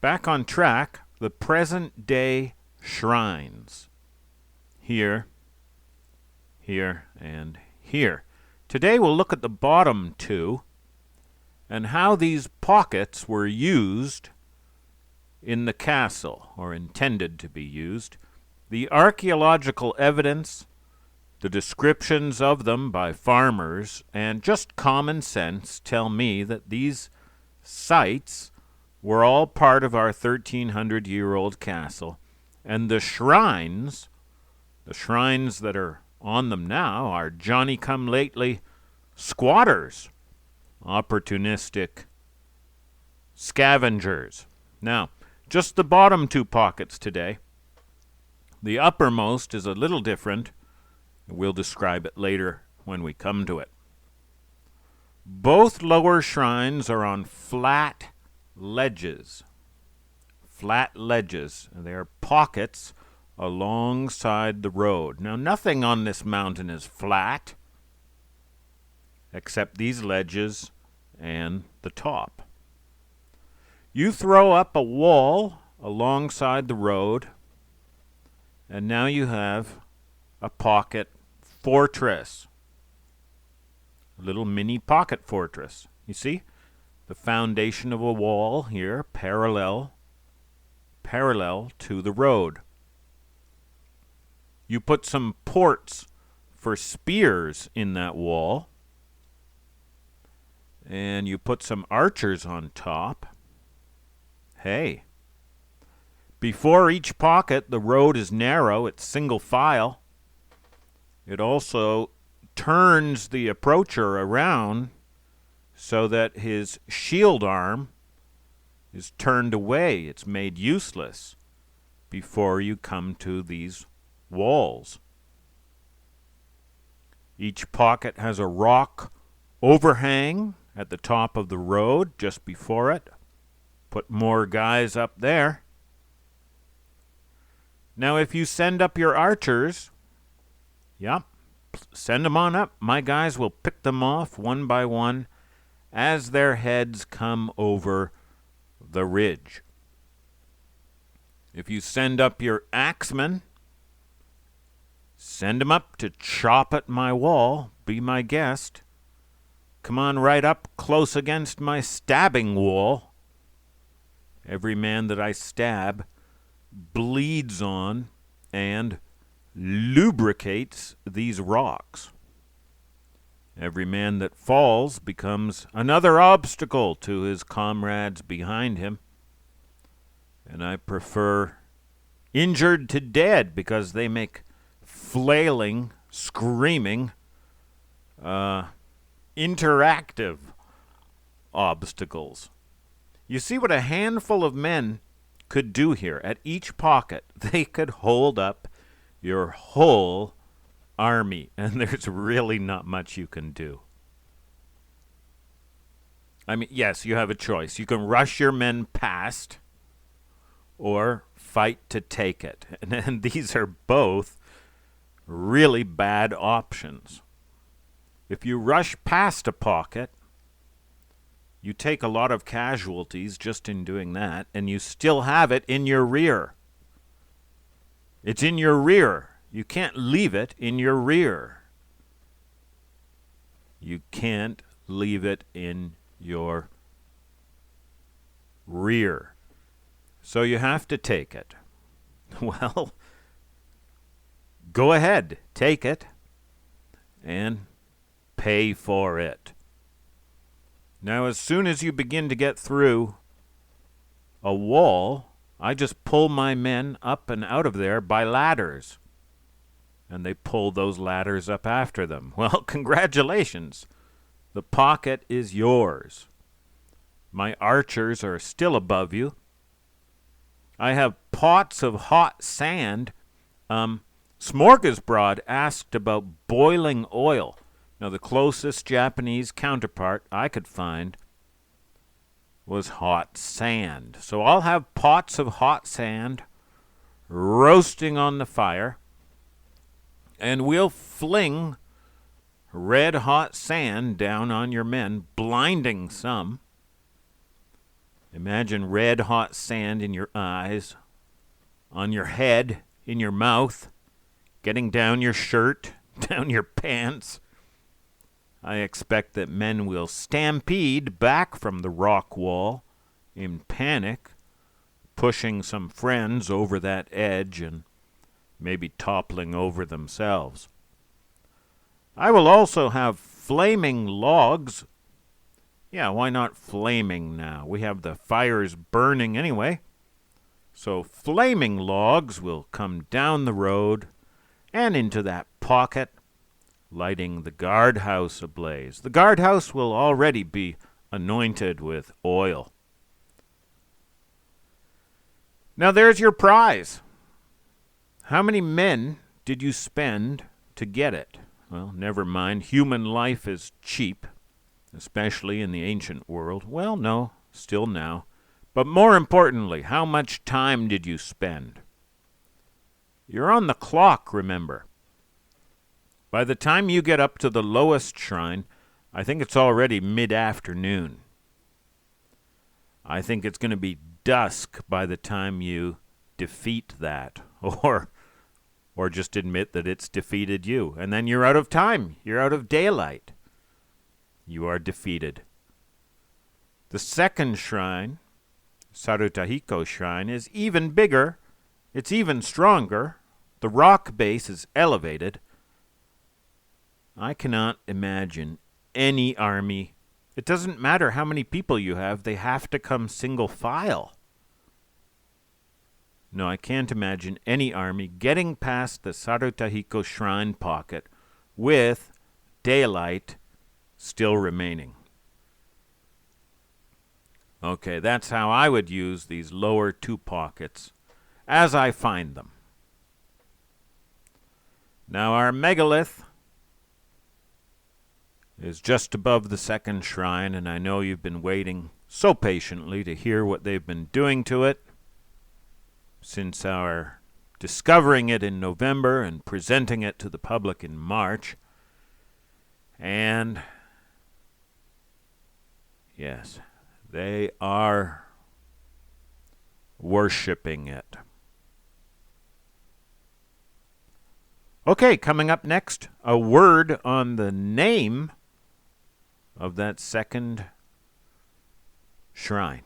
back on track, the present-day shrines. Here, here, and here. Today we'll look at the bottom two and how these pockets were used in the castle, or intended to be used. The archaeological evidence, the descriptions of them by farmers, and just common sense tell me that these sites were all part of our 1,300-year-old castle, and the shrines that are on them now, are Johnny-come-lately squatters, opportunistic scavengers. Now, just the bottom two pockets today. The uppermost is a little different. We'll describe it later when we come to it. Both lower shrines are on flat ledges. Flat ledges. They are pockets alongside the road. Now, nothing on this mountain is flat except these ledges and the top. You throw up a wall alongside the road, and now you have a pocket fortress. A little mini pocket fortress. You see? The foundation of a wall here, parallel to the road. You put some ports for spears in that wall, and you put some archers on top. Hey, before each pocket, the road is narrow, it's single file. It also turns the approacher around so that his shield arm is turned away. It's made useless before you come to these walls. Each pocket has a rock overhang at the top of the road just before it. Put more guys up there. Now, if you send up your archers, send them on up. My guys will pick them off one by one as their heads come over the ridge. If you send up your axemen, send them up to chop at my wall. Be my guest. Come on right up close against my stabbing wall. Every man that I stab bleeds on and lubricates these rocks. Every man that falls becomes another obstacle to his comrades behind him. And I prefer injured to dead because they make flailing, screaming, interactive obstacles. You see what a handful of men could do here. At each pocket, they could hold up your whole army, and there's really not much you can do. I mean, yes, you have a choice. You can rush your men past or fight to take it. And these are both really bad options. If you rush past a pocket, you take a lot of casualties just in doing that, and you still have it in your rear. It's in your rear. You can't leave it in your rear. You can't leave it in your rear. So you have to take it. Well, go ahead, take it, and pay for it. Now, as soon as you begin to get through a wall, I just pull my men up and out of there by ladders. And they pull those ladders up after them. Well, congratulations. The pocket is yours. My archers are still above you. I have pots of hot sand. Smorgasbord asked about boiling oil. Now, the closest Japanese counterpart I could find was hot sand. So I'll have pots of hot sand roasting on the fire, and we'll fling red-hot sand down on your men, blinding some. Imagine red hot sand in your eyes, on your head, in your mouth, getting down your shirt, down your pants. I expect that men will stampede back from the rock wall in panic, pushing some friends over that edge and maybe toppling over themselves. I will also have flaming logs. Yeah, why not flaming now? We have the fires burning anyway. So flaming logs will come down the road and into that pocket, lighting the guardhouse ablaze. The guardhouse will already be anointed with oil. Now there's your prize. How many men did you spend to get it? Well, never mind. Human life is cheap, especially in the ancient world. Well, no, still now. But more importantly, how much time did you spend? You're on the clock, remember. By the time you get up to the lowest shrine, I think it's already mid-afternoon. I think it's going to be dusk by the time you defeat that, or just admit that it's defeated you. And then you're out of time. You're out of daylight. You are defeated. The second shrine, Sarutahiko Shrine, is even bigger. It's even stronger. The rock base is elevated. I cannot imagine any army. It doesn't matter how many people you have. They have to come single file. No, I can't imagine any army getting past the Sarutahiko Shrine pocket with daylight still remaining. Okay, that's how I would use these lower two pockets as I find them. Now our megalith is just above the second shrine, and I know you've been waiting so patiently to hear what they've been doing to it since our discovering it in November and presenting it to the public in March. And yes, they are worshipping it. Okay, coming up next, a word on the name of that second shrine.